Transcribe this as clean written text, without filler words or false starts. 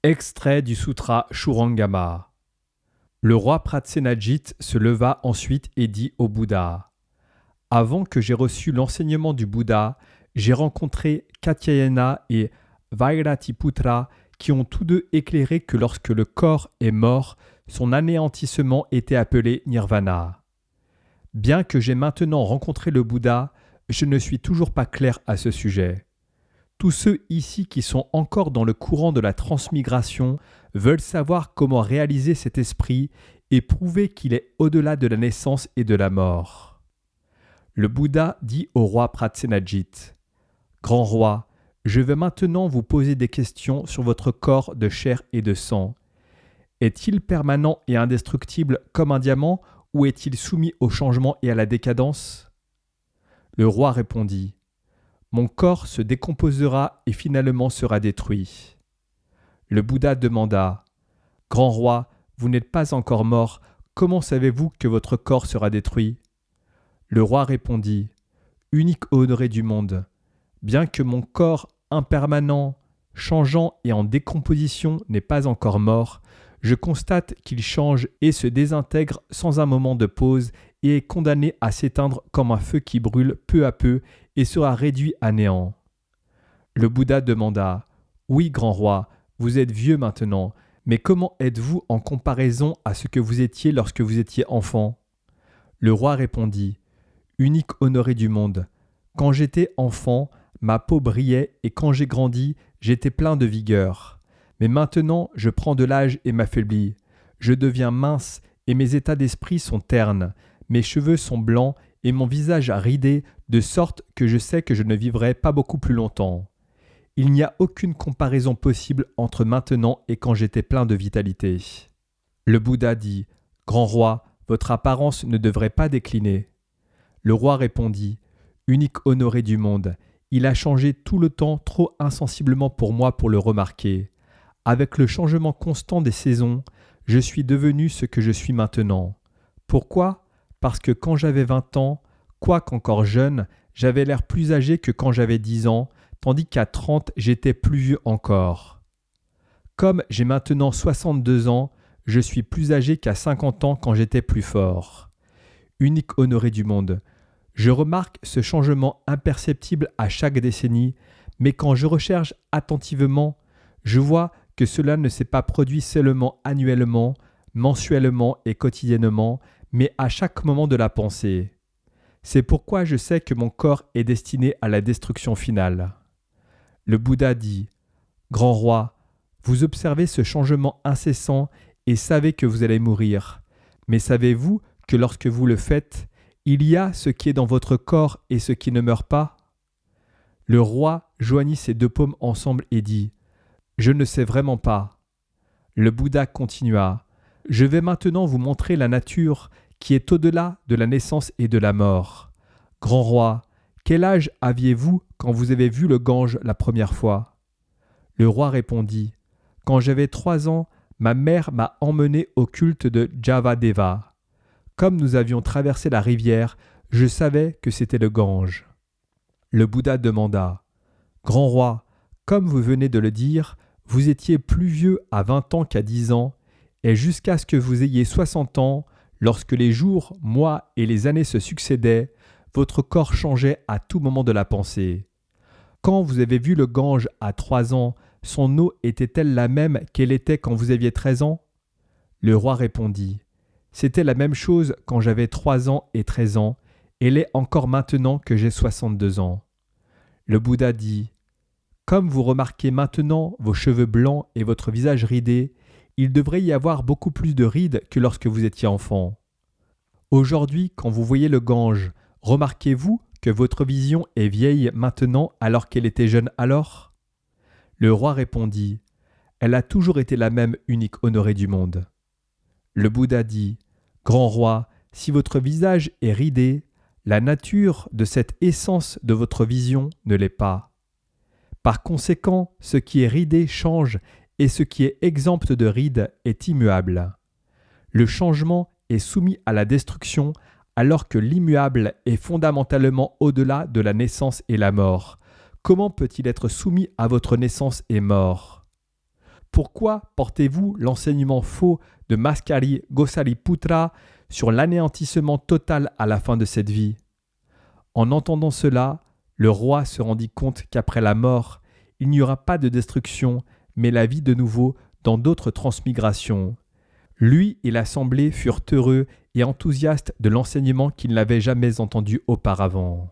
Extrait du Sutra Shurangama. Le roi Pratsenajit se leva ensuite et dit au Bouddha : « Avant que j'aie reçu l'enseignement du Bouddha, j'ai rencontré Katyayana et Vairatiputra qui ont tous deux éclairé que lorsque le corps est mort, son anéantissement était appelé Nirvana. Bien que j'aie maintenant rencontré le Bouddha, je ne suis toujours pas clair à ce sujet. Tous ceux ici qui sont encore dans le courant de la transmigration veulent savoir comment réaliser cet esprit et prouver qu'il est au-delà de la naissance et de la mort. » Le Bouddha dit au roi Pratsenajit : « Grand roi, je vais maintenant vous poser des questions sur votre corps de chair et de sang. Est-il permanent et indestructible comme un diamant ou est-il soumis au changement et à la décadence ?» Le roi répondit : « Mon corps se décomposera et finalement sera détruit. » Le Bouddha demanda : « Grand roi, vous n'êtes pas encore mort, comment savez-vous que votre corps sera détruit ?» Le roi répondit : « Unique honoré du monde, bien que mon corps impermanent, changeant et en décomposition n'est pas encore mort, je constate qu'il change et se désintègre sans un moment de pause et est condamné à s'éteindre comme un feu qui brûle peu à peu et sera réduit à néant. » Le Bouddha demanda : « Oui, grand roi, vous êtes vieux maintenant, mais comment êtes-vous en comparaison à ce que vous étiez lorsque vous étiez enfant ?» Le roi répondit : « Unique honoré du monde, quand j'étais enfant, ma peau brillait et quand j'ai grandi, j'étais plein de vigueur. Mais maintenant, je prends de l'âge et m'affaiblis. Je deviens mince et mes états d'esprit sont ternes. Mes cheveux sont blancs et mon visage ridé, de sorte que je sais que je ne vivrai pas beaucoup plus longtemps. Il n'y a aucune comparaison possible entre maintenant et quand j'étais plein de vitalité. » Le Bouddha dit : « Grand roi, votre apparence ne devrait pas décliner. » Le roi répondit : « Unique honoré du monde, il a changé tout le temps trop insensiblement pour moi pour le remarquer. Avec le changement constant des saisons, je suis devenu ce que je suis maintenant. Pourquoi ? Parce que quand j'avais 20 ans, quoiqu'encore jeune, j'avais l'air plus âgé que quand j'avais 10 ans, tandis qu'à 30, j'étais plus vieux encore. Comme j'ai maintenant 62 ans, je suis plus âgé qu'à 50 ans quand j'étais plus fort. Unique honoré du monde, je remarque ce changement imperceptible à chaque décennie, mais quand je recherche attentivement, je vois que cela ne s'est pas produit seulement annuellement, mensuellement et quotidiennement, mais à chaque moment de la pensée. C'est pourquoi je sais que mon corps est destiné à la destruction finale. » Le Bouddha dit : « Grand roi, vous observez ce changement incessant et savez que vous allez mourir. Mais savez-vous que lorsque vous le faites, il y a ce qui est dans votre corps et ce qui ne meurt pas ?» Le roi joignit ses deux paumes ensemble et dit : « Je ne sais vraiment pas. » Le Bouddha continua : « Je vais maintenant vous montrer la nature qui est au-delà de la naissance et de la mort. Grand roi, quel âge aviez-vous quand vous avez vu le Gange la première fois ?» Le roi répondit : « Quand j'avais 3 ans, ma mère m'a emmené au culte de Javadeva. Comme nous avions traversé la rivière, je savais que c'était le Gange. » Le Bouddha demanda : « Grand roi, comme vous venez de le dire, vous étiez plus vieux à 20 ans qu'à 10 ans, et jusqu'à ce que vous ayez 60 ans, lorsque les jours, mois et les années se succédaient, votre corps changeait à tout moment de la pensée. Quand vous avez vu le Gange à 3 ans, son eau était-elle la même qu'elle était quand vous aviez 13 ans ?» Le roi répondit : « C'était la même chose quand j'avais 3 ans et 13 ans, et l'est encore maintenant que j'ai 62 ans. » Le Bouddha dit : « Comme vous remarquez maintenant vos cheveux blancs et votre visage ridé, il devrait y avoir beaucoup plus de rides que lorsque vous étiez enfant. Aujourd'hui, quand vous voyez le Gange, remarquez-vous que votre vision est vieille maintenant alors qu'elle était jeune alors ?» Le roi répondit : « Elle a toujours été la même, unique honoré du monde. » Le Bouddha dit : « Grand roi, si votre visage est ridé, la nature de cette essence de votre vision ne l'est pas. Par conséquent, ce qui est ridé change et ce qui est exempt de rides est immuable. Le changement est soumis à la destruction alors que l'immuable est fondamentalement au-delà de la naissance et la mort. Comment peut-il être soumis à votre naissance et mort ? Pourquoi portez-vous l'enseignement faux de Maskari Gosaliputra sur l'anéantissement total à la fin de cette vie ? En entendant cela, le roi se rendit compte qu'après la mort, il n'y aura pas de destruction, mais la vie de nouveau dans d'autres transmigrations. Lui et l'assemblée furent heureux et enthousiastes de l'enseignement qu'ils n'avaient jamais entendu auparavant.